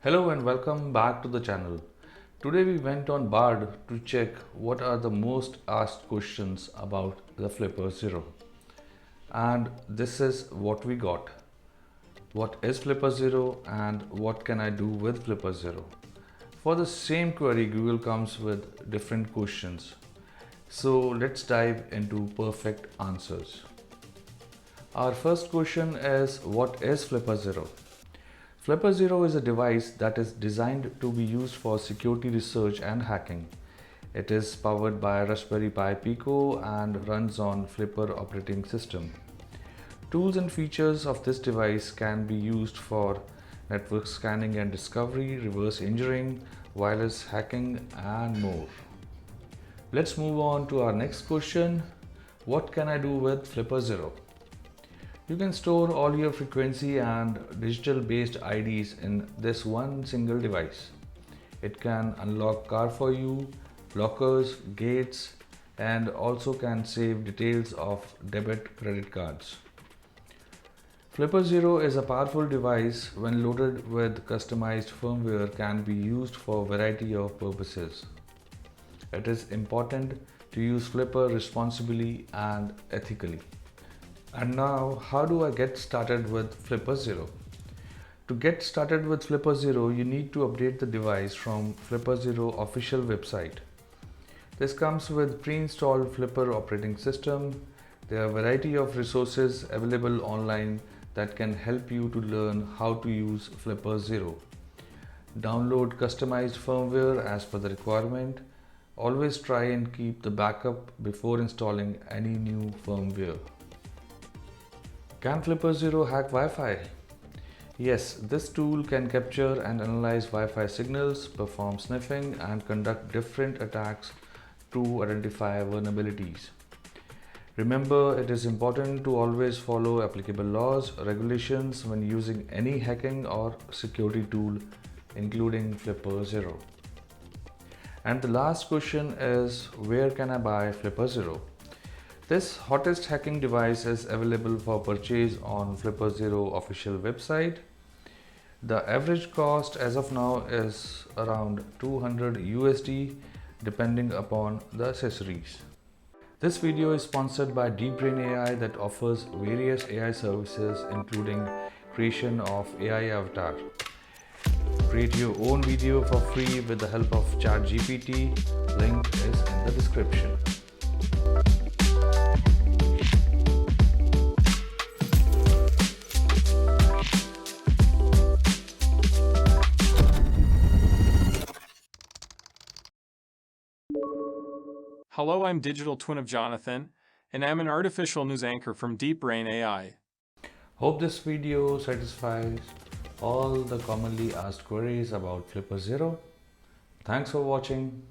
Hello and welcome back to the channel. Today we went on Bard to check what are the most asked questions about the Flipper Zero. And this is what we got. What is Flipper Zero and what can I do with Flipper Zero? For the same query, Google comes with different questions. So let's dive into perfect answers. Our first question is, what is Flipper Zero? Flipper Zero is a device that is designed to be used for security research and hacking. It is powered by Raspberry Pi Pico and runs on Flipper operating system. Tools and features of this device can be used for network scanning and discovery, reverse engineering, wireless hacking, and more. Let's move on to our next question. What can I do with Flipper Zero? You can store all your frequency and digital based IDs in this one single device. It can unlock car for you, lockers, gates, and also can save details of debit credit cards. Flipper Zero is a powerful device. When loaded with customized firmware, can be used for a variety of purposes. It is important to use Flipper responsibly and ethically. And now, how do I get started with Flipper Zero? To get started with Flipper Zero, you need to update the device from Flipper Zero official website. This comes with pre-installed Flipper operating system. There are a variety of resources available online that can help you to learn how to use Flipper Zero. Download customized firmware as per the requirement. Always try and keep the backup before installing any new firmware. Can Flipper Zero hack Wi-Fi? Yes, this tool can capture and analyze Wi-Fi signals, perform sniffing, and conduct different attacks to identify vulnerabilities. Remember, it is important to always follow applicable laws, regulations when using any hacking or security tool, including Flipper Zero. And the last question is, where can I buy Flipper Zero? This hottest hacking device is available for purchase on Flipper Zero official website. The average cost as of now is around 200 USD depending upon the accessories. This video is sponsored by deepbrain AI that offers various AI services including creation of AI avatar. Create your own video for free with the help of chatgpt. Link is in the description. Hello, I'm Digital Twin of Jonathan, and I'm an artificial news anchor from deepbrain AI. Hope this video satisfies all the commonly asked queries about Flipper Zero. Thanks for watching.